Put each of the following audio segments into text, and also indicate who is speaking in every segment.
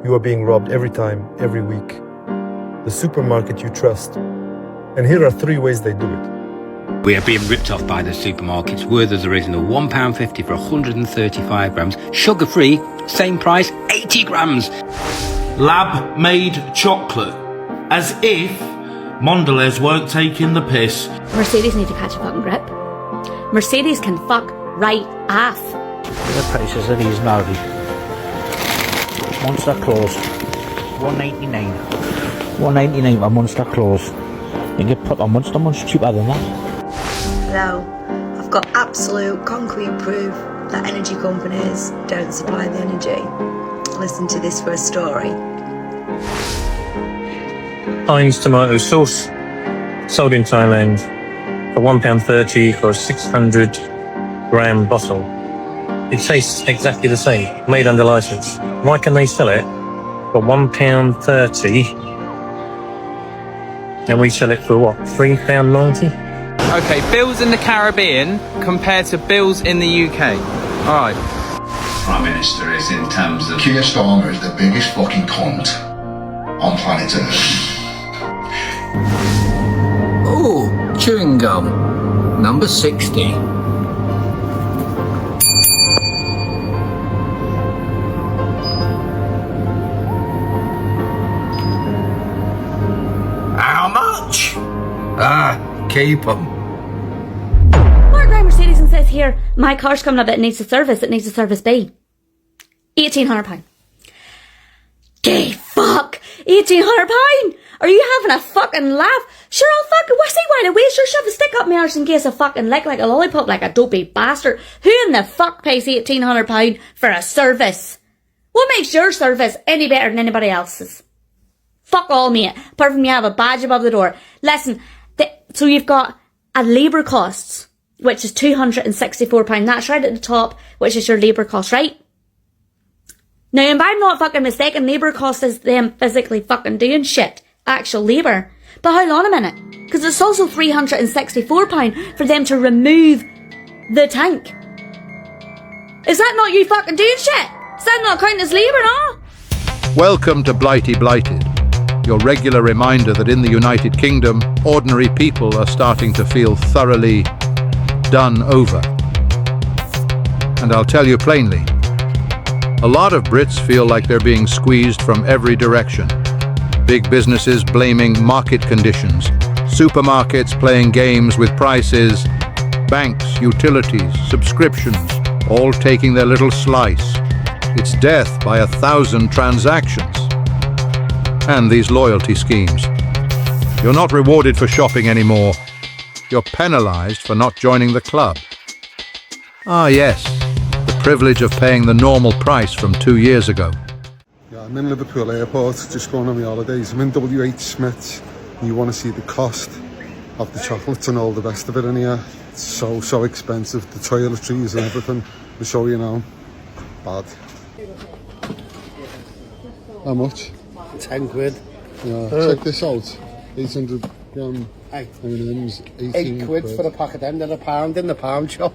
Speaker 1: you are being robbed every time, every week. The supermarket you trust. And here are 3 ways they do it.
Speaker 2: We are being ripped off by the supermarkets. Werther's original £1.50 for 135 grams. Sugar-free, same price, 80 grams.
Speaker 3: Lab-made chocolate. As if Mondelez weren't taking the piss.
Speaker 4: Mercedes need to catch a fucking grip. Mercedes can fuck right off.
Speaker 5: The prices of these now. Monster clothes. $1.99. $1.99 for Monster clothes. You can get proper Monster much cheaper than that.
Speaker 6: Hello, I've got absolute concrete proof that energy companies don't supply the energy. Listen to this for a story.
Speaker 7: Heinz tomato sauce, sold in Thailand for £1.30 for a 600 gram bottle. It tastes exactly the same, made under license. Why can they sell it for £1.30 and we sell it for what, £3.90?
Speaker 8: Okay, bills in the Caribbean compared to bills in the UK. Alright.
Speaker 9: Prime Minister is in terms of... Keir Starmer is the biggest fucking cunt on planet Earth.
Speaker 10: Oh, chewing gum. Number 60. How much? Keep 'em.
Speaker 4: Mark Ryan Mercedes and says here, my car's coming up, it needs a service B. £1,800. Gay fuck! £1,800? Are you having a fucking laugh? Sure, I'll fucking see why the waste. Sure, shove a stick up my arse in case I fucking lick like a lollipop like a dopey bastard. Who in the fuck pays £1,800 for a service? What makes your service any better than anybody else's? Fuck all, mate. Apart from you have a badge above the door. Listen, so you've got a labour costs, which is £264. That's right at the top, which is your labour cost, right? Now, if I'm not fucking mistaken, labour cost is them physically fucking doing shit. Actual labour. But hold on a minute. Because it's also £364 for them to remove the tank. Is that not you fucking doing shit? Is that not counting as labour, no?
Speaker 11: Welcome to Blighty Blighted, your regular reminder that in the United Kingdom, ordinary people are starting to feel thoroughly done over. And I'll tell you plainly, a lot of Brits feel like they're being squeezed from every direction. Big businesses blaming market conditions, supermarkets playing games with prices, banks, utilities, subscriptions, all taking their little slice. It's death by 1,000 transactions. And these loyalty schemes. You're not rewarded for shopping anymore. You're penalised for not joining the club. Ah yes, the privilege of paying the normal price from 2 years ago.
Speaker 12: Yeah, I'm in Liverpool airport, just going on my holidays. I'm in WH Smith's, and you want to see the cost of the chocolates and all the rest of it in here. It's so expensive, the toiletries and everything. I'll show you now. Bad. How much?
Speaker 13: 10 quid.
Speaker 12: Yeah, check this out. 800 gram M&M's,
Speaker 13: 8 quid for a pack of them, then £1 in the pound shop.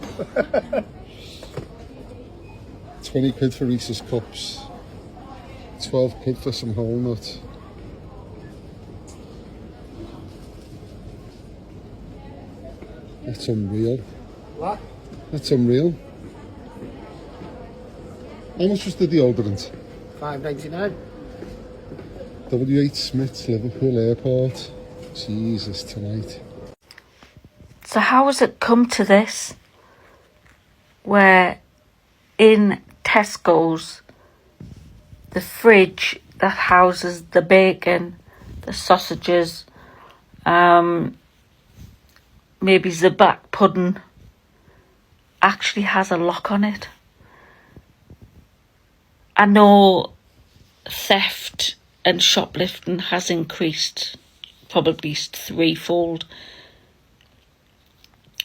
Speaker 12: 20 quid for Reese's cups. 12 quid for some whole nuts. That's unreal.
Speaker 13: What?
Speaker 12: That's unreal. How much was the deodorant?
Speaker 13: £5.99.
Speaker 12: WH Smith's, Liverpool Airport. Jesus, tonight.
Speaker 14: So how has it come to this? Where in Tesco's, the fridge that houses the bacon, the sausages, maybe the black pudding, actually has a lock on it. I know theft and shoplifting has increased probably threefold.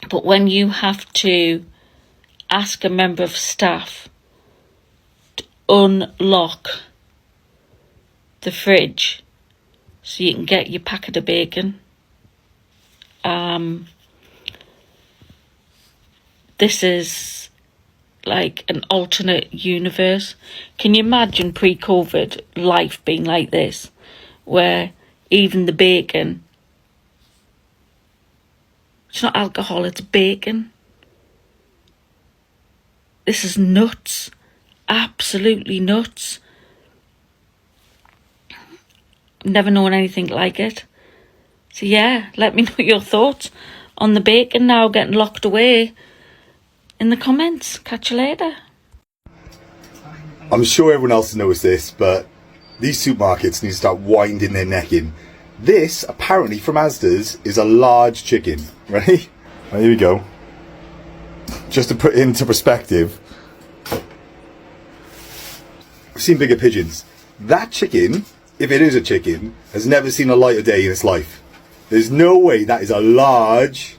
Speaker 14: But when you have to ask a member of staff to unlock the fridge so you can get your packet of bacon, this is like an alternate universe. Can you imagine pre-COVID life being like this, where even the bacon, it's not alcohol, it's bacon. This is nuts. Absolutely nuts. Never known anything like it. So yeah, let me know your thoughts on the bacon now getting locked away in the comments. Catch you later.
Speaker 15: I'm sure everyone else knows this, but these supermarkets need to start winding their neck in. This, apparently from Asda's, is a large chicken. Ready? Right, here we go. Just to put into perspective, I've seen bigger pigeons. That chicken, if it is a chicken, has never seen a light of day in its life. There's no way that is a large.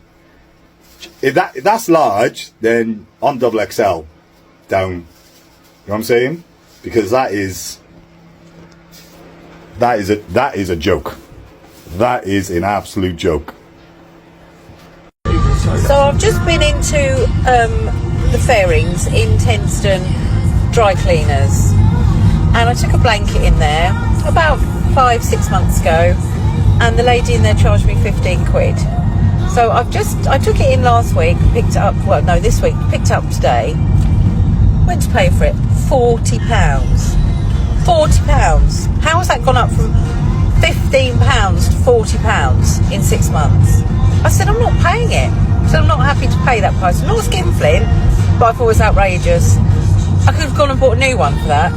Speaker 15: If that's large, then I'm double XL down. You know what I'm saying? Because that is a joke. That is an absolute joke.
Speaker 16: So I've just been into the Fairings in Tenston dry cleaners, and I took a blanket in there about 5-6 months ago, and the lady in there charged me 15 quid. So I took it in last week, picked it up, well no, this week, picked it up today, went to pay for it, £40. £40. How has that gone up from £15 to £40 in 6 months? I said, I'm not paying it. I said, I'm not happy to pay that price. I'm not skinflint, but I thought it was outrageous. I could have gone and bought a new one for that.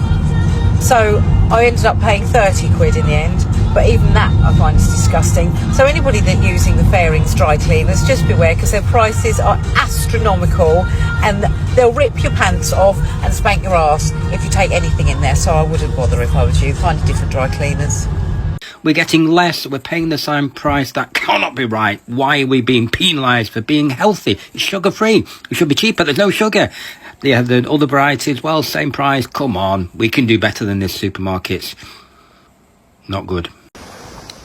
Speaker 16: So I ended up paying 30 quid in the end, but even that I find is disgusting. So anybody that using the Fairings dry cleaners, just beware, because their prices are astronomical and they'll rip your pants off and spank your ass if you take anything in there. So I wouldn't bother if I was you. Find different dry cleaners.
Speaker 2: We're getting less, we're paying the same price. That cannot be right. Why are we being penalised for being healthy? It's sugar-free. It should be cheaper. There's no sugar. They have the other varieties, well, same price. Come on, we can do better than this, supermarkets. Not good.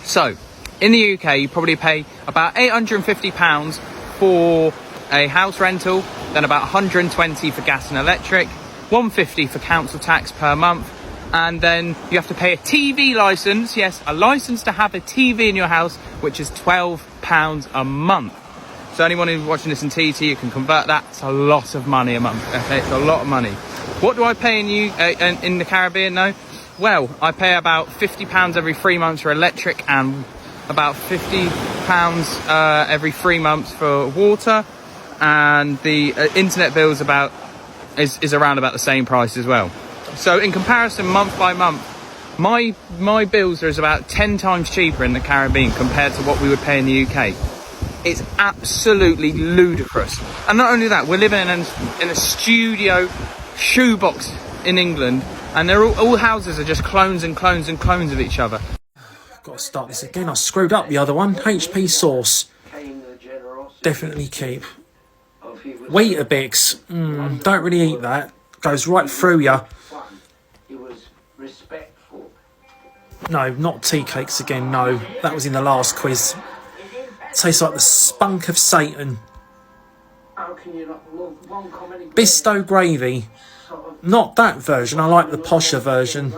Speaker 8: So, in the UK, you probably pay about £850 for a house rental, then about £120 for gas and electric, £150 for council tax per month, and then you have to pay a TV licence, yes, a licence to have a TV in your house, which is £12 a month. So anyone who's watching this in TT, you can convert that. It's a lot of money a month. Okay, it's a lot of money. What do I pay in the Caribbean now? Well, I pay about £50 every 3 months for electric and about £50 every 3 months for water, and the internet bill is around about the same price as well. So in comparison, month by month, my bills are about 10 times cheaper in the Caribbean compared to what we would pay in the UK. It's absolutely ludicrous. And not only that, we're living in a studio shoebox in England, and they're all houses are just clones and clones and clones of each other.
Speaker 17: Got to start this again. I screwed up the other one. HP sauce. Definitely keep. Weetabix. Don't really eat that. Goes right through you. No, not tea cakes again. No, that was in the last quiz. Tastes like the spunk of Satan. Bisto gravy. Not that version. I like the posher version.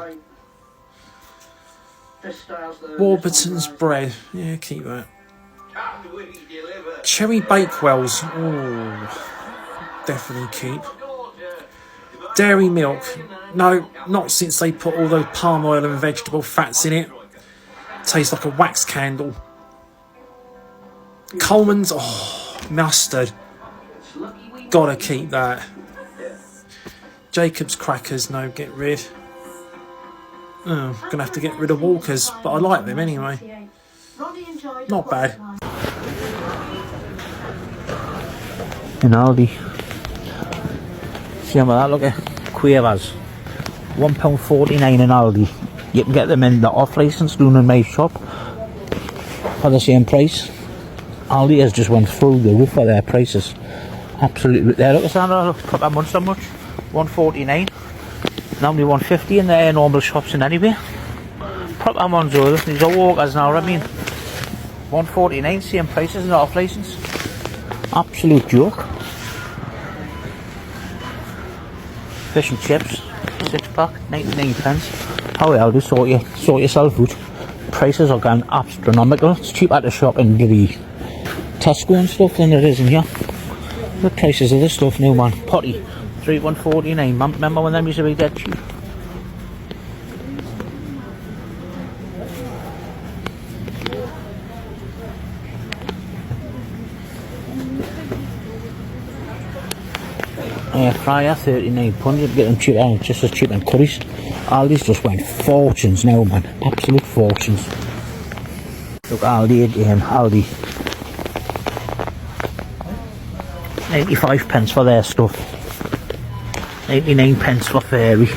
Speaker 17: Warburton's bread. Yeah, keep that. Cherry Bakewells. Oh, definitely keep. Dairy milk. No, not since they put all those palm oil and vegetable fats in it. Tastes like a wax candle. Coleman's, mustard. Gotta keep that. Jacob's crackers, no, get rid. Gonna have to get rid of Walker's, but I like them anyway. Not bad.
Speaker 5: In Aldi. See how that look at Quavers. £1.49 in Aldi. You can get them in the off-licence Loon and Made shop for the same price. Aldi has just went through the roof for their prices. Absolutely. There, look at Sandra, look, cut that much so much. £1.49. Normally £1.50 in their normal shops and anywhere. Proper ones though, these are Walkers now, I mean. £1.49, same prices, not off licence. Absolute joke. Fish and chips, 6-pack, 99 pence. How well do sort yourself out. Prices are going astronomical. It's cheaper to shop in the Tesco and stuff than it is in here. The prices of this stuff now, man. Potty, 149. Remember when them used to be dead cheap? Air fryer, 39 £. You get them cheap, just as cheap as curries. Aldi's just went fortunes now, man. Absolute fortunes. Look, Aldi again, Aldi. 85 pence for their stuff. 99 pence for Fairy.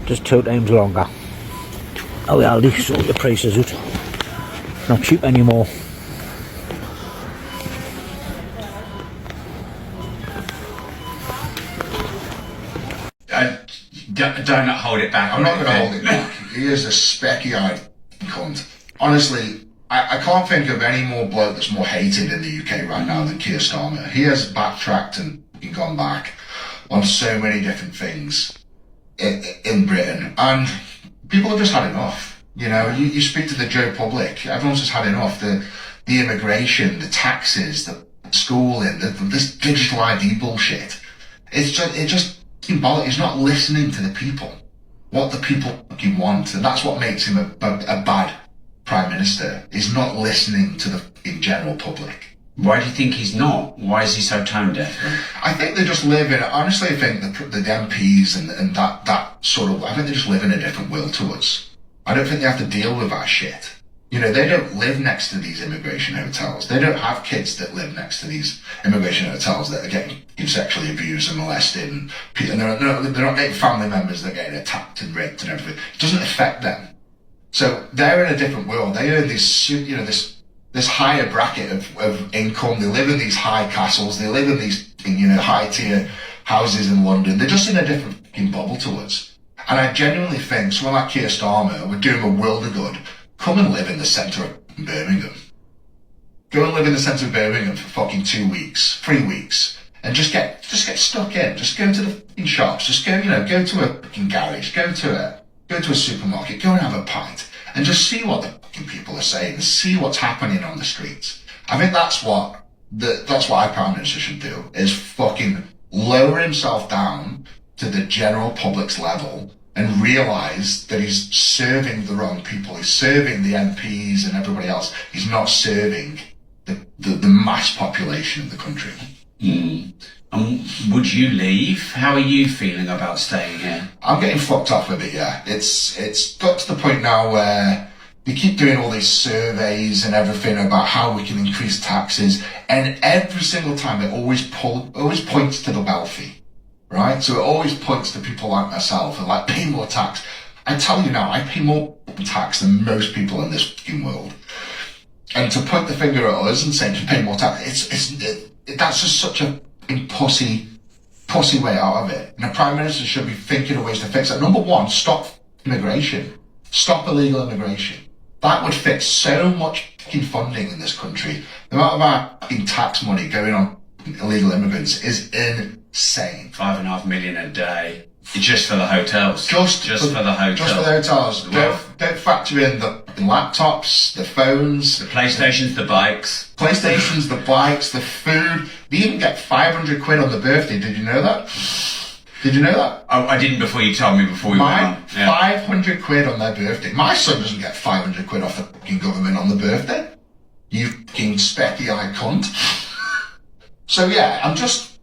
Speaker 5: Just 2 times longer. Oh, Aldi, sort your prices out. Not cheap anymore.
Speaker 9: Don't hold it back. I'm not going to hold it back. He is a specky-eyed cunt. Honestly, I can't think of any more bloke that's more hated in the UK right now than Keir Starmer. He has backtracked and gone back on so many different things in Britain, and people have just had enough. You know, you speak to the Joe public, everyone's just had enough. The immigration, the taxes, the schooling, this digital ID bullshit. It just bollocks. He's not listening to the people, what the people fucking want, and that's what makes him a bad prime minister. He's not listening to the general public.
Speaker 18: Why do you think he's not? Why is he so tone deaf?
Speaker 9: I think they just live in. Honestly, I think the MPs and that sort of. I think they just live in a different world to us. I don't think they have to deal with our shit. You know, they don't live next to these immigration hotels. They don't have kids that live next to these immigration hotels that are getting sexually abused and molested, and they're not getting family members that are getting attacked and raped and everything. It doesn't affect them. So they're in a different world. They earn this, you know, this higher bracket of income. They live in these high castles. They live in these, you know, high tier houses in London. They're just in a different fucking bubble to us. And I genuinely think someone like Keir Starmer would do him a world of good. Come and live in the centre of Birmingham. Go and live in the centre of Birmingham for fucking 2 weeks, 3 weeks, and just get stuck in. Just go to the fucking shops. Just go, you know, go to a fucking garage. Go to a supermarket. Go and have a pint, and just see what the fucking people are saying, and see what's happening on the streets. I think that's what our Prime Minister should do, is fucking lower himself down to the general public's level and realise that he's serving the wrong people. He's serving the MPs and everybody else. He's not serving the mass population of the country.
Speaker 18: Would you leave? How are you feeling about staying here?
Speaker 9: I'm getting fucked off with it, yeah. It's got to the point now where they keep doing all these surveys and everything about how we can increase taxes, and every single time it always points to the wealthy. Right? So it always points to people like myself and like, pay more tax. I tell you now, I pay more tax than most people in this fucking world. And to point the finger at us and say to pay more tax, that's just such a pussy way out of it. And a Prime Minister should be thinking of ways to fix it. Number one, stop immigration. Stop illegal immigration. That would fix so much fucking funding in this country. The amount of our fucking tax money going on illegal immigrants is insane.
Speaker 18: 5.5 million a day. Just for the hotels.
Speaker 9: Just
Speaker 18: for the hotels.
Speaker 9: Just for the hotels. Don't factor in the laptops, the phones,
Speaker 18: the PlayStations, the bikes.
Speaker 9: PlayStations, the bikes, the food. They even get 500 quid on the birthday. Did you know that? Did you know that?
Speaker 18: Oh, I didn't before you told me before we went on.
Speaker 9: Yeah. 500 quid on their birthday. My son doesn't get 500 quid off the fucking government on the birthday. You fucking specky-eyed cunt. So yeah, I'm just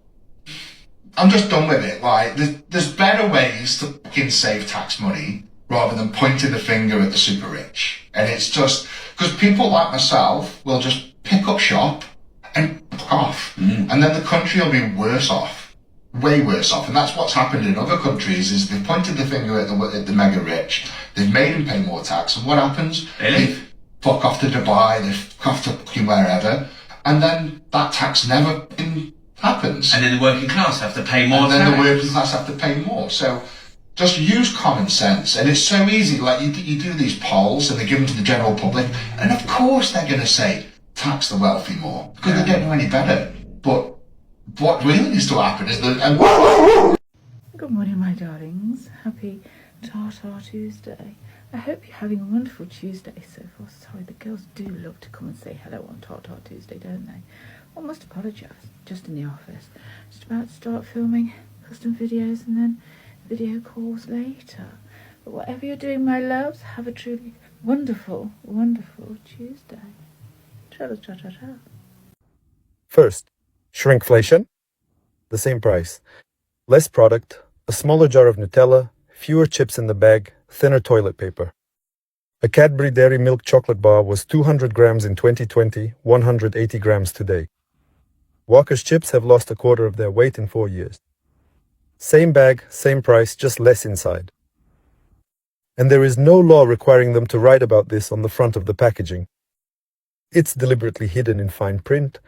Speaker 9: done with it. Like, there's better ways to fucking save tax money rather than pointing the finger at the super rich. And it's just, because people like myself will just pick up shop and fuck off. And then the country will be worse off. Way worse off. And that's what's happened in other countries, is they've pointed the finger at the mega rich. They've made them pay more tax. And what happens?
Speaker 18: Really?
Speaker 9: They fuck off to Dubai, they fuck off to fucking wherever. And then that tax never happens.
Speaker 18: And then the working class have to pay more.
Speaker 9: And then the working class have to pay more. So just use common sense. And it's so easy. Like, you do these polls and they give them to the general public, and of course they're going to say tax the wealthy more, because they don't know any better. But what really needs to happen is that...
Speaker 19: Good morning, my darlings. Happy Tartar Tuesday. I hope you're having a wonderful Tuesday so far. Sorry, the girls do love to come and say hello on Tartar Tuesday, don't they? I must apologise. Just in the office. Just about to start filming custom videos and then video calls later. But whatever you're doing, my loves, have a truly wonderful, wonderful Tuesday. Cha-cha-cha-cha.
Speaker 1: First, shrinkflation. The same price. Less product, a smaller jar of Nutella, fewer chips in the bag, thinner toilet paper. A Cadbury Dairy Milk chocolate bar was 200 grams in 2020, 180 grams today. Walker's chips have lost a quarter of their weight in 4 years. Same bag, same price, just less inside. And there is no law requiring them to write about this on the front of the packaging. It's deliberately hidden in fine print.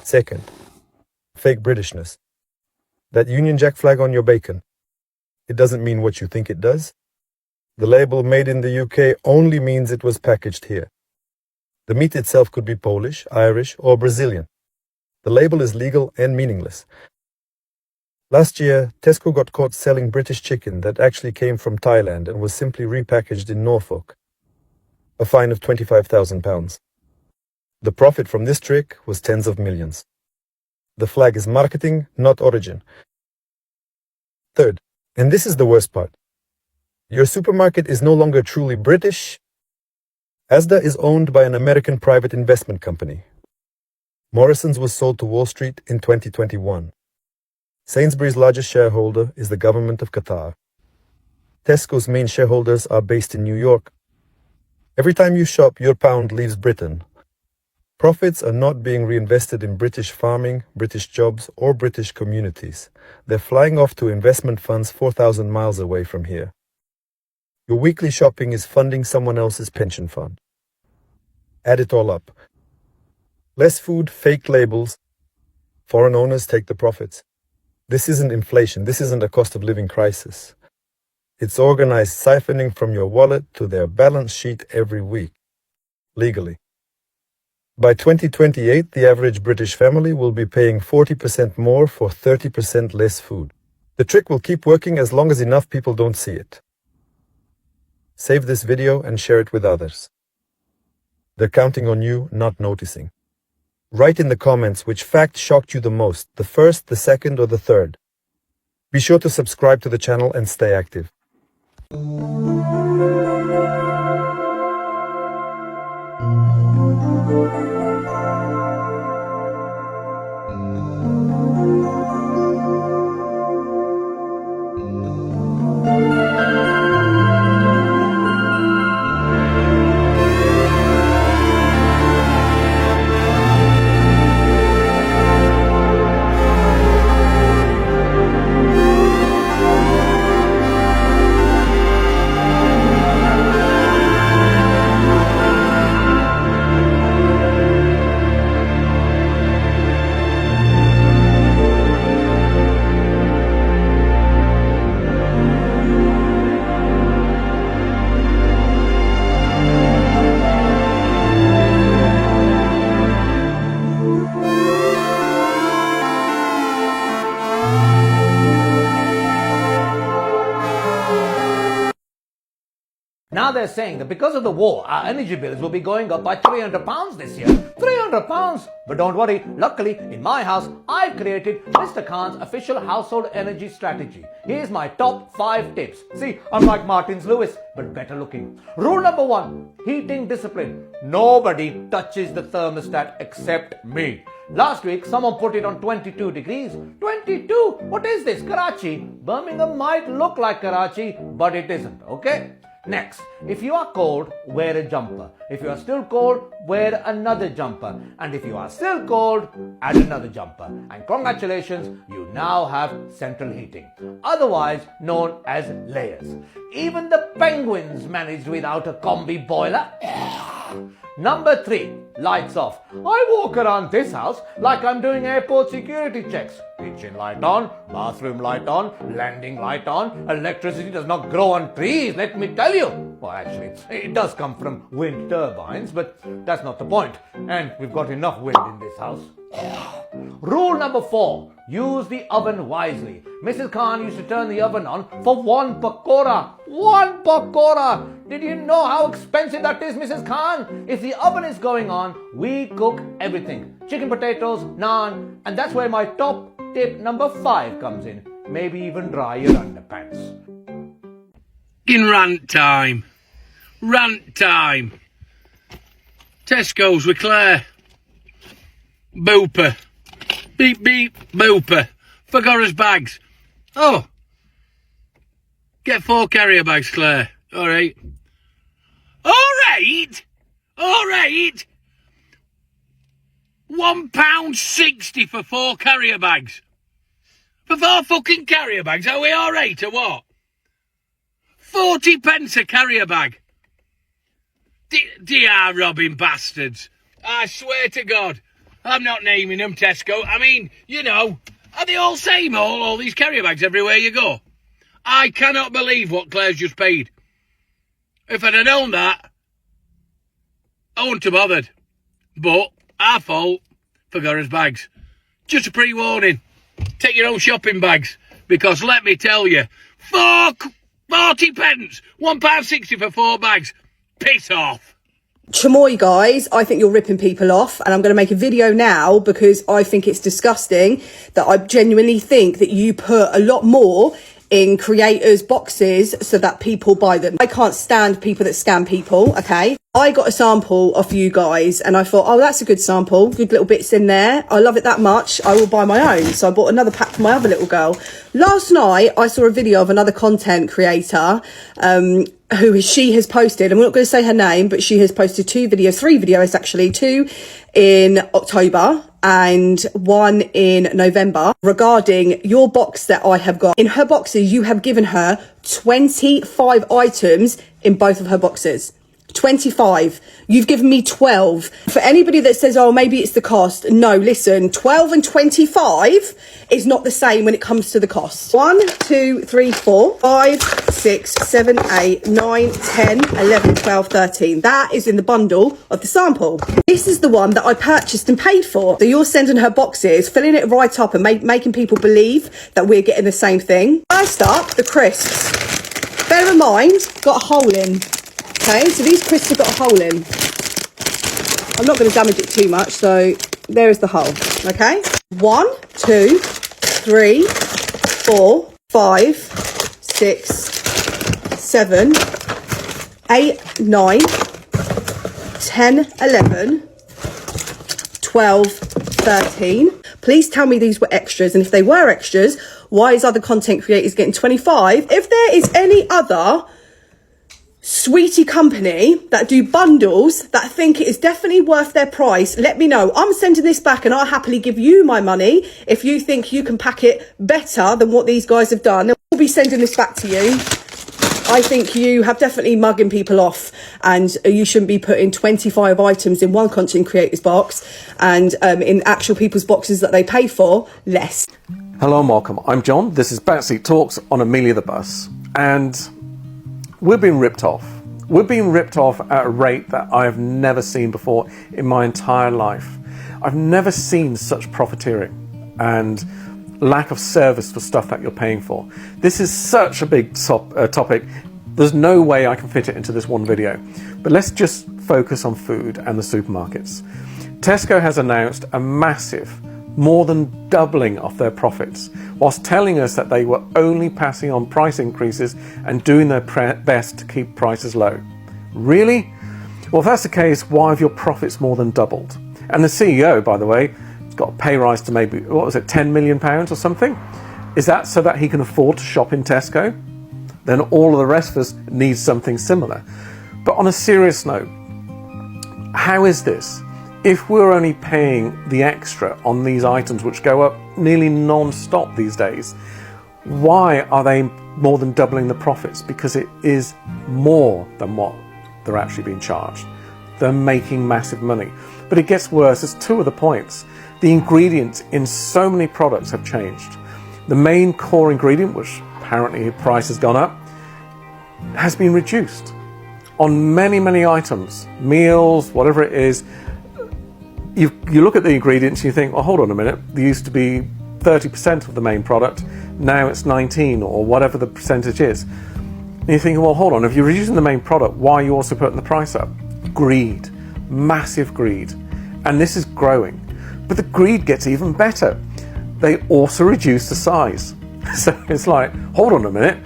Speaker 1: Second, fake Britishness. That Union Jack flag on your bacon. It doesn't mean what you think it does. The label made in the UK only means it was packaged here. The meat itself could be Polish, Irish, or Brazilian. The label is legal and meaningless. Last year, Tesco got caught selling British chicken that actually came from Thailand and was simply repackaged in Norfolk. A fine of £25,000. The profit from this trick was tens of millions. The flag is marketing, not origin. Third, and this is the worst part, your supermarket is no longer truly British. Asda is owned by an American private investment company. Morrison's was sold to Wall Street in 2021. Sainsbury's largest shareholder is the government of Qatar. Tesco's main shareholders are based in New York. Every time you shop, your pound leaves Britain. Profits are not being reinvested in British farming, British jobs, or British communities. They're flying off to investment funds 4,000 miles away from here. Your weekly shopping is funding someone else's pension fund. Add it all up. Less food, fake labels. Foreign owners take the profits. This isn't inflation. This isn't a cost of living crisis. It's organized siphoning from your wallet to their balance sheet every week. Legally. By 2028, the average British family will be paying 40% more for 30% less food. The trick will keep working as long as enough people don't see it. Save this video and share it with others. They're counting on you not noticing. Write in the comments which fact shocked you the most, the first, the second, or the third. Be sure to subscribe to the channel and stay active.
Speaker 20: Now they're saying that because of the war, our energy bills will be going up by £300 this year. £300! But don't worry, luckily, in my house, I've created Mr. Khan's official household energy strategy. Here's my top 5 tips. See, I'm like Martin's Lewis, but better looking. Rule number 1, heating discipline. Nobody touches the thermostat except me. Last week, someone put it on 22 degrees. 22? What is this, Karachi? Birmingham might look like Karachi, but it isn't, okay? Next, if you are cold, wear a jumper. If you are still cold, wear another jumper. And if you are still cold, add another jumper. And congratulations, you now have central heating, otherwise known as layers. Even the penguins managed without a combi boiler. Number 3, lights off. I walk around this house like I'm doing airport security checks. Kitchen light on, bathroom light on, landing light on. Electricity does not grow on trees, let me tell you. Well, actually, it does come from wind turbines, but that's not the point. And we've got enough wind in this house. Rule number 4. Use the oven wisely. Mrs. Khan used to turn the oven on for 1 pakora. 1 pakora! Did you know how expensive that is, Mrs. Khan? If the oven is going on, we cook everything. Chicken, potatoes, naan, and that's where my top tip number 5 comes in. Maybe even dry your underpants.
Speaker 2: In rant time. Rant time. Tesco's with Claire. Booper. Beep beep, booper. Forgot bags. Oh. Get 4 carrier bags, Claire. Alright. Alright! Alright! £1.60 for 4 carrier bags. For 4 fucking carrier bags, are we alright or what? 40 pence a carrier bag. Dear robbing bastards. I swear to God. I'm not naming them, Tesco. I mean, you know, are they all same, all these carrier bags everywhere you go? I cannot believe what Claire's just paid. If I'd have known that, I wouldn't have bothered. But, our fault, forgot his bags. Just a pre-warning. Take your own shopping bags. Because let me tell you, 40 pence, £1.60 for 4 bags. Piss off.
Speaker 6: Chamoy, guys, I think you're ripping people off, and I'm going to make a video now because I think it's disgusting that I genuinely think that you put a lot more in creators' boxes so that people buy them. I can't stand people that scam people, okay? I got a sample off you guys and I thought, oh, that's a good sample. Good little bits in there. I love it that much. I will buy my own. So I bought another pack for my other little girl. Last night, I saw a video of another content creator who she has posted, and we're not going to say her name, but she has posted 3 videos actually, 2 in October and 1 in November regarding your box that I have got. In her boxes, you have given her 25 items in both of her boxes. 25. You've given me 12. For anybody that says, oh, maybe it's the cost. No, listen, 12 and 25 is not the same when it comes to the cost. 1, 2, 3, 4, 5, 6, 7, 8, 9, 10, 11, 12, 13. That is in the bundle of the sample. This is the one that I purchased and paid for. So you're sending her boxes, filling it right up and making people believe that we're getting the same thing. First up, the crisps. Bear in mind, got a hole in. Okay, so these crisps have got a hole in. I'm not going to damage it too much, so there is the hole. Okay, 1, 2, 3, 4, 5, 6, 7, 8, 9, 10, 11, 12, 13. Please tell me these were extras, and if they were extras, why is other content creators getting 25? If there is any other sweetie company that do bundles that think it is definitely worth their price, let me know. I'm sending this back and I'll happily give you my money if you think you can pack it better than what these guys have done. We'll be sending this back to you. I think you have definitely mugging people off, and you shouldn't be putting 25 items in one content creator's box and in actual people's boxes that they pay for less.
Speaker 21: Hello and welcome. I'm John. This is Backseat Talks on Amelia the Bus, and we're being ripped off. We're being ripped off at a rate that I have never seen before in my entire life. I've never seen such profiteering and lack of service for stuff that you're paying for. This is such a big topic. There's no way I can fit it into this one video. But let's just focus on food and the supermarkets. Tesco has announced a massive, more than doubling of their profits, whilst telling us that they were only passing on price increases and doing their best to keep prices low. Really? Well, if that's the case, why have your profits more than doubled? And the CEO, by the way, has got a pay rise to maybe, what was it, £10 million or something? Is that so that he can afford to shop in Tesco? Then all of the rest of us need something similar. But on a serious note, how is this? If we're only paying the extra on these items which go up nearly non-stop these days, why are they more than doubling the profits? Because it is more than what they're actually being charged. They're making massive money. But it gets worse. There's 2 other points. The ingredients in so many products have changed. The main core ingredient, which apparently the price has gone up, has been reduced. On many, many items, meals, whatever it is, you look at the ingredients and you think, well, hold on a minute, there used to be 30% of the main product, now it's 19 or whatever the percentage is. And you think, well, hold on, if you're reducing the main product, why are you also putting the price up? Greed, massive greed. And this is growing. But the greed gets even better. They also reduce the size. So it's like, hold on a minute,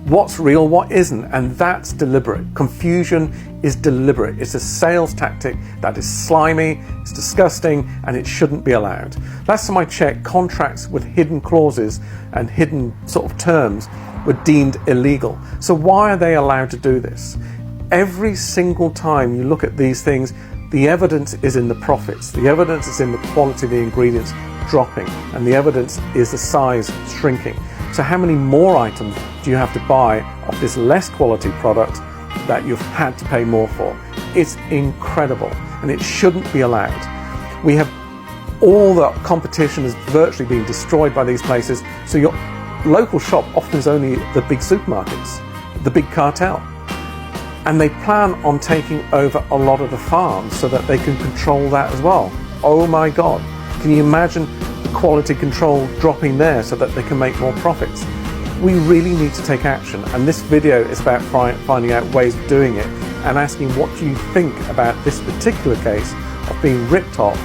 Speaker 21: what's real, what isn't? And that's deliberate. Confusion is deliberate. It's a sales tactic that is slimy, it's disgusting, and it shouldn't be allowed. Last time I checked, contracts with hidden clauses and hidden sort of terms were deemed illegal. So why are they allowed to do this? Every single time you look at these things, the evidence is in the profits. The evidence is in the quality of the ingredients dropping, and the evidence is the size shrinking. So how many more items do you have to buy of this less quality product that you've had to pay more for? It's incredible, and it shouldn't be allowed. We have all the competition is virtually being destroyed by these places, so your local shop often is only the big supermarkets, the big cartel. And they plan on taking over a lot of the farms so that they can control that as well. Oh my God. Can you imagine the quality control dropping there so that they can make more profits? We really need to take action. And this video is about finding out ways of doing it and asking what do you think about this particular case of being ripped off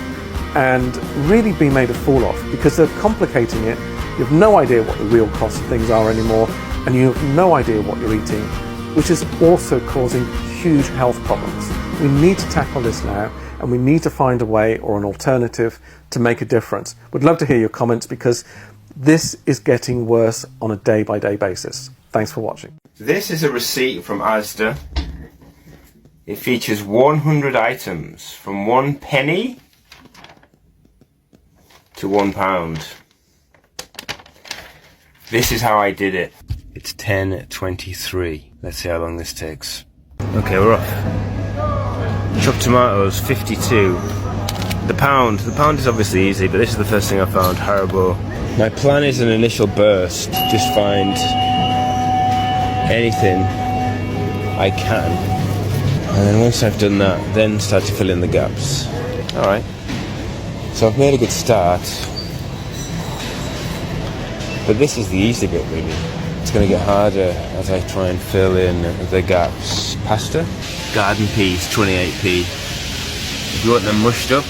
Speaker 21: and really being made a fool of, because they're complicating it. You have no idea what the real cost of things are anymore, and you have no idea what you're eating, which is also causing huge health problems. We need to tackle this now, and we need to find a way or an alternative to make a difference. Would love to hear your comments, because this is getting worse on a day-by-day basis. Thanks for watching.
Speaker 3: This is a receipt from Asda. It features 100 items from 1 penny to £1. This is how I did it. It's 10:23. Let's see how long this takes. Okay, we're off. Chopped tomatoes, 52. The pound is obviously easy, but this is the first thing I found, Haribo. My plan is an initial burst, just find anything I can. And then once I've done that, then start to fill in the gaps. Alright. So I've made a good start. But this is the easy bit, really. It's going to get harder as I try and fill in the gaps. Pasta, garden peas, 28p. If you want them mushed up,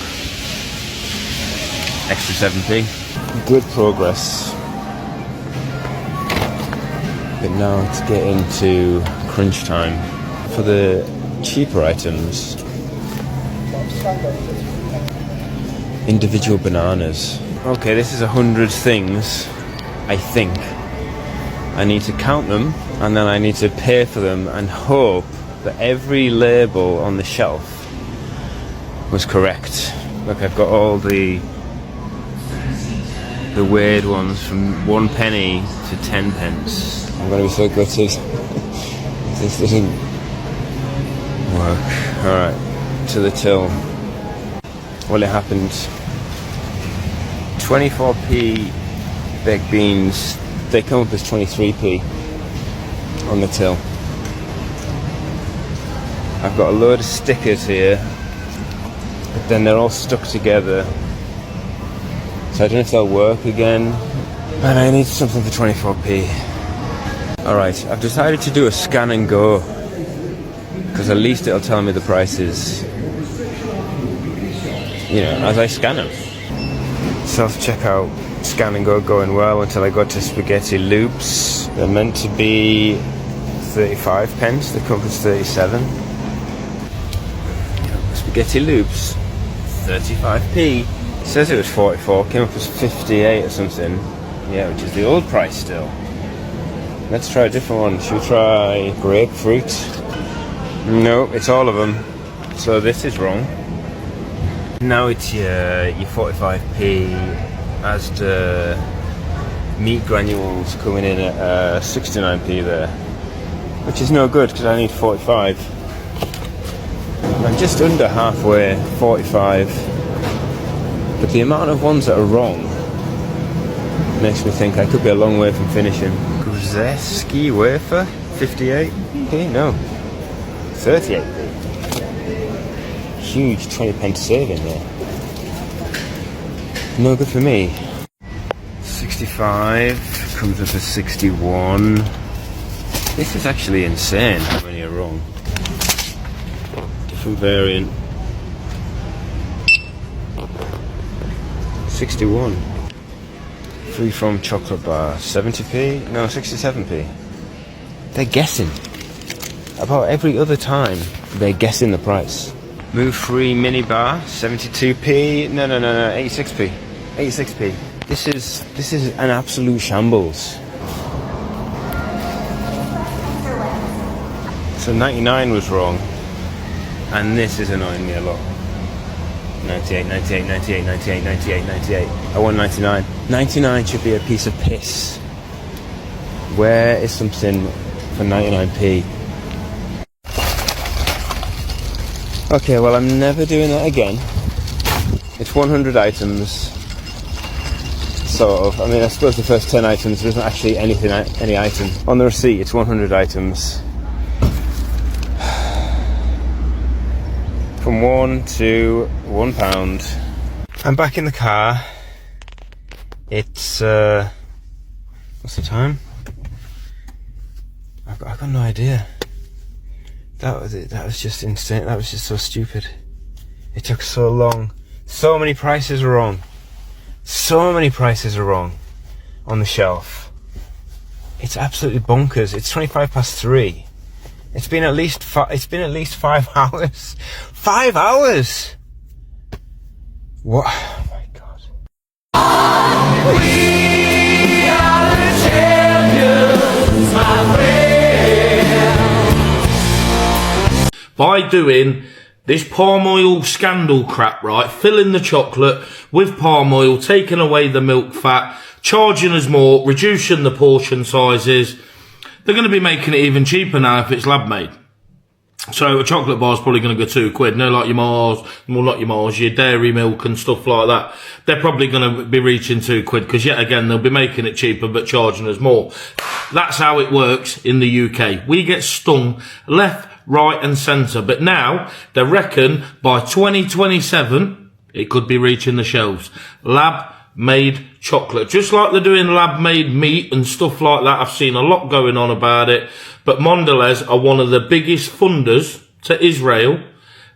Speaker 3: extra 7p. Good progress. But now it's getting to crunch time. For the cheaper items, individual bananas. Okay, this is 100 things, I think. I need to count them, and then I need to pay for them and hope that every label on the shelf was correct. Look, I've got all the weird ones from 1 penny to 10 pence. I'm going to be so gutted. This doesn't work. Alright, to the till. Well, it happened. 24p baked beans. They come up as 23p on the till. I've got a load of stickers here, but then they're all stuck together, so I don't know if they'll work again, and I need something for 24p. Alright, I've decided to do a scan and go, because at least it'll tell me the prices, you know, as I scan them. Self-checkout. Scan and go going well until I got to spaghetti loops. They're meant to be 35 pence, the cup is 37. Spaghetti loops, 35p. It says it was 44, came up as 58 or something. Yeah, which is the old price still. Let's try a different one. Should we try grapefruit? No, it's all of them. So this is wrong. Now it's your 45p. As the meat granules coming in at 69p there, which is no good because I need 45. I'm just under halfway, 45, but the amount of ones that are wrong makes me think I could be a long way from finishing. Grzeski wafer, 58p? No, 38p. Huge 20 pence saving there. No good for me. 65 comes up as 61. This is actually insane how many are wrong. Different variant. 61. Free from chocolate bar. 70p? No, 67p. They're guessing. About every other time, they're guessing the price. Move free mini bar. 72p. No, 86p. 86p. This is an absolute shambles. So 99 was wrong, and this is annoying me a lot. 98, 98, 98, 98, 98, 98. I want 99. 99 should be a piece of piss. Where is something for 99p? Okay, well, I'm never doing that again. It's 100 items. Sort of. I mean, I suppose the first 10 items, there isn't actually any item. On the receipt, it's 100 items. From £1 to £1. I'm back in the car. It's what's the time? I've got no idea. That was it. That was just insane. That was just so stupid. It took so long. So many prices are wrong. So many prices are wrong on the shelf. It's absolutely bonkers. It's 3:25. It's been at least 5 hours. 5 hours. What? Oh my god.
Speaker 7: We are the champions, my friend.
Speaker 22: By doing this palm oil scandal crap, right? Filling the chocolate with palm oil, taking away the milk fat, charging us more, reducing the portion sizes. They're going to be making it even cheaper now if it's lab made. So a chocolate bar is probably going to go £2. No, like your Mars, well, not your Mars, your dairy milk and stuff like that. They're probably going to be reaching £2 because yet again they'll be making it cheaper but charging us more. That's how it works in the UK. We get stung left, right and centre. But now they reckon by 2027 it could be reaching the shelves. Lab made chocolate, just like they're doing lab made meat and stuff like that. I've seen a lot going on about it, but Mondelez are one of the biggest funders to Israel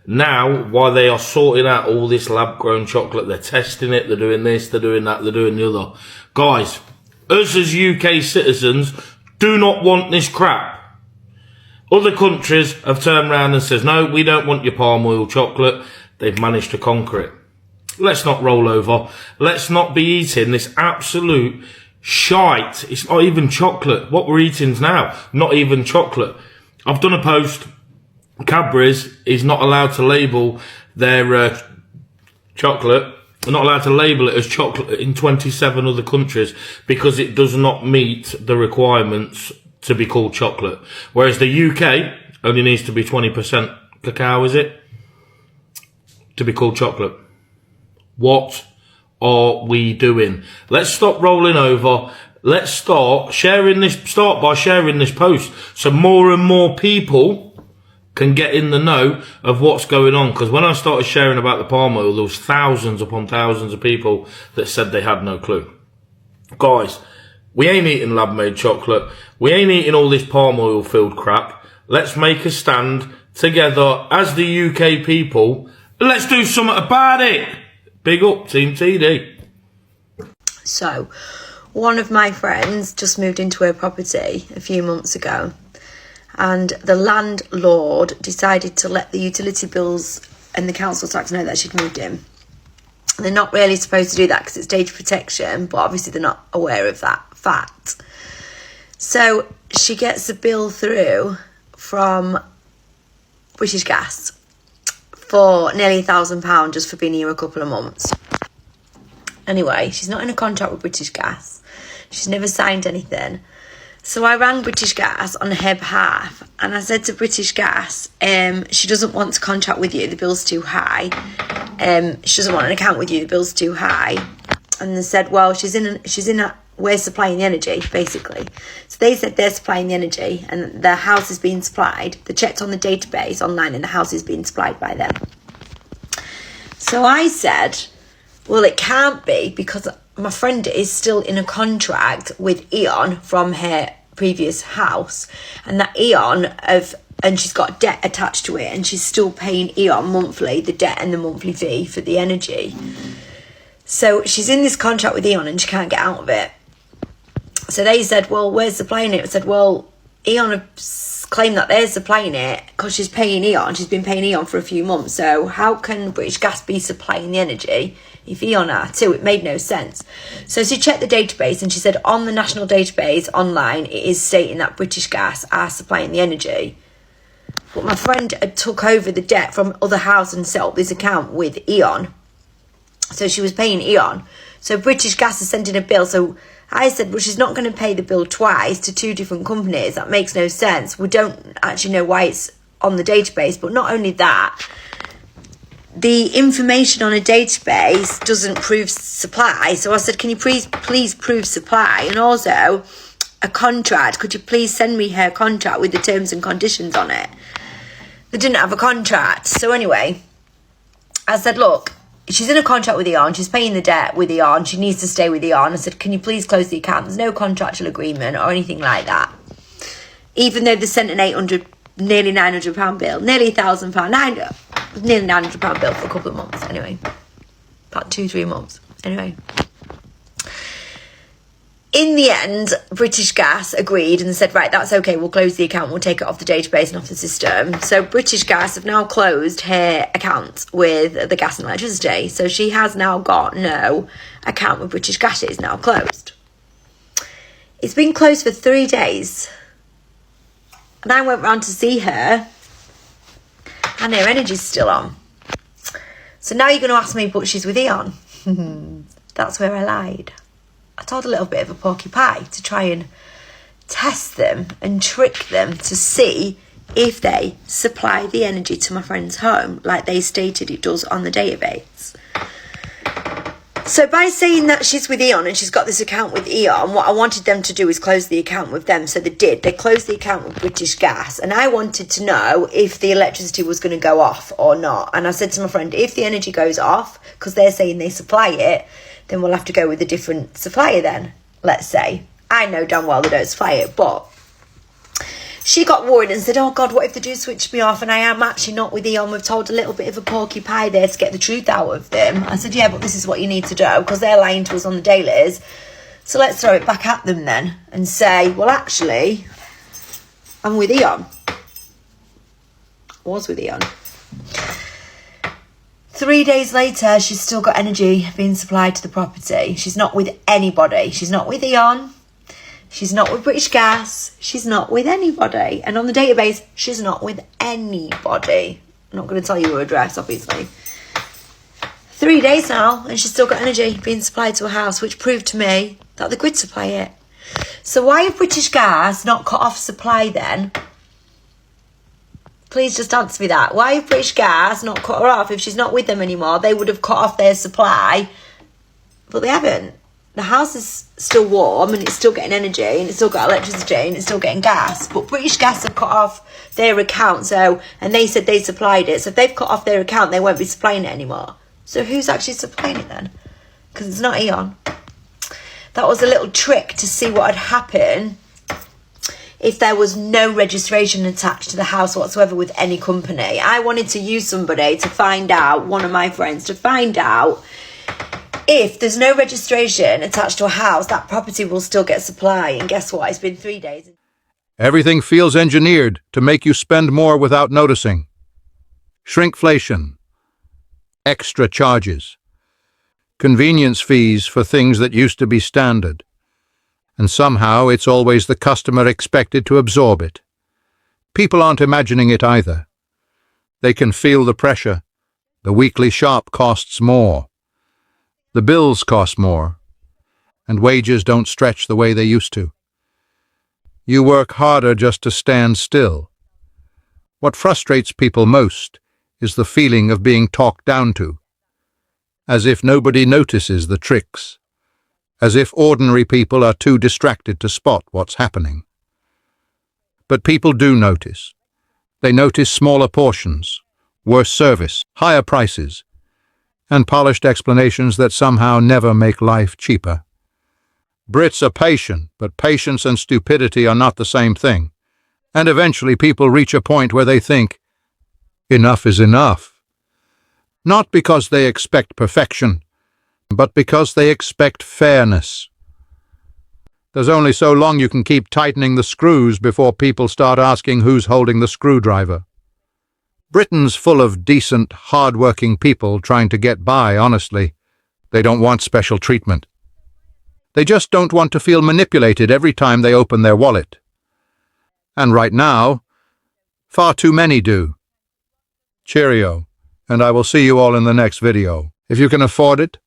Speaker 22: now. While they are sorting out all this lab grown chocolate, they're testing it, they're doing this, they're doing that, they're doing the other. Guys, us as UK citizens do not want this crap. Other countries have turned around and says, no, we don't want your palm oil chocolate. They've managed to conquer it. Let's not roll over. Let's not be eating this absolute shite. It's not even chocolate. What we're eating's now, not even chocolate. I've done a post. Cadbury's is not allowed to label their chocolate. They're not allowed to label it as chocolate in 27 other countries because it does not meet the requirements to be called chocolate. Whereas the UK only needs to be 20% cacao, is it? To be called chocolate. What are we doing? Let's stop rolling over. Let's start by sharing this post so more and more people can get in the know of what's going on. Because when I started sharing about the palm oil, there was thousands upon thousands of people that said they had no clue. Guys, we ain't eating lab-made chocolate. We ain't eating all this palm oil-filled crap. Let's make a stand together as the UK people. Let's do something about it. Big up, Team TD.
Speaker 23: So, one of my friends just moved into her property a few months ago, and the landlord decided to let the utility bills and the council tax know that she'd moved in. They're not really supposed to do that because it's data protection, but obviously they're not aware of that fact. So she gets a bill through from British Gas for nearly £1,000 just for being here a couple of months. Anyway, she's not in a contract with British Gas. She's never signed anything. So I rang British Gas on her behalf and I said to British Gas, she doesn't want to contract with you, the bill's too high. She doesn't want an account with you, the bill's too high. And they said, well, we're supplying the energy, basically. So they said they're supplying the energy and their house is being supplied. They checked on the database online and the house is being supplied by them. So I said, Well, it can't be, because my friend is still in a contract with Eon from her previous house, and that Eon and she's got debt attached to it, and she's still paying Eon monthly, the debt and the monthly fee for the energy. So she's in this contract with Eon and she can't get out of it. So they said, well, where's supplying it? I said, well, Eon have claimed that they're supplying it because she's paying Eon. She's been paying Eon for a few months. So how can British Gas be supplying the energy if Eon are too? It made no sense. So she checked the database and she said on the national database online, it is stating that British Gas are supplying the energy. But my friend had took over the debt from other house and set up this account with Eon. So she was paying Eon. So British Gas is sending a bill. So I said, well, she's not going to pay the bill twice to two different companies. That makes no sense. We don't actually know why it's on the database. But not only that, the information on a database doesn't prove supply. So I said, can you please prove supply? And also a contract. Could you please send me her contract with the terms and conditions on it? They didn't have a contract. So anyway, I said, look, she's in a contract with Eon. She's paying the debt with Eon. She needs to stay with Eon. I said, can you please close the account? There's no contractual agreement or anything like that. Even though they sent an nearly £900 bill, nearly £1,000, nearly £900 bill for a couple of months. Anyway, about 2-3 months. Anyway, in the end, British Gas agreed and said, right, that's okay, we'll close the account, we'll take it off the database and off the system. So British Gas have now closed her account with the gas and electricity. So she has now got no account with British Gas. It is now closed. It's been closed for 3 days. And I went round to see her and her energy's still on. So now you're going to ask me, but she's with Eon. That's where I lied. I told a little bit of a porky pie to try and test them and trick them to see if they supply the energy to my friend's home like they stated it does on the database. So by saying that she's with Eon and she's got this account with Eon, what I wanted them to do is close the account with them. So they did. They closed the account with British Gas, and I wanted to know if the electricity was going to go off or not. And I said to my friend, if the energy goes off, because they're saying they supply it, then we'll have to go with a different supplier then, let's say. I know damn well they don't supply it, but she got worried and said, oh God, what if they do switch me off and I am actually not with Eon? We've told a little bit of a porky pie there to get the truth out of them. I said, yeah, but this is what you need to do, because they're lying to us on the dailies. So let's throw it back at them then and say, well, actually, I'm with Eon. Was with Eon. 3 days later, she's still got energy being supplied to the property. She's not with anybody. She's not with Eon. She's not with British Gas. She's not with anybody. And on the database, she's not with anybody. I'm not going to tell you her address, obviously. 3 days now, and she's still got energy being supplied to a house, which proved to me that the grid supply it. So why have British Gas not cut off supply then? Please just answer me that. Why have British Gas not cut her off? If she's not with them anymore, they would have cut off their supply. But they haven't. The house is still warm and it's still getting energy and it's still got electricity and it's still getting gas. But British Gas have cut off their account, and they said they supplied it. So if they've cut off their account, they won't be supplying it anymore. So who's actually supplying it then? Because it's not Eon. That was a little trick to see what would happen if there was no registration attached to the house whatsoever with any company. I wanted to use somebody to find out, one of my friends, to find out if there's no registration attached to a house, that property will still get supply. And guess what? It's been 3 days.
Speaker 4: Everything feels engineered to make you spend more without noticing. Shrinkflation. Extra charges. Convenience fees for things that used to be standard. And somehow it's always the customer expected to absorb it. People aren't imagining it either. They can feel the pressure. The weekly shop costs more. The bills cost more. And wages don't stretch the way they used to. You work harder just to stand still. What frustrates people most is the feeling of being talked down to. As if nobody notices the tricks. As if ordinary people are too distracted to spot what's happening. But people do notice. They notice smaller portions, worse service, higher prices. and polished explanations that somehow never make life cheaper. Brits are patient, but patience and stupidity are not the same thing. And eventually people reach a point where they think, enough is enough. Not because they expect perfection, but because they expect fairness. There's only so long you can keep tightening the screws before people start asking who's holding the screwdriver. Britain's full of decent, hard-working people trying to get by honestly. They don't want special treatment. They just don't want to feel manipulated every time they open their wallet. And right now, far too many do. Cheerio, and I will see you all in the next video. If you can afford it,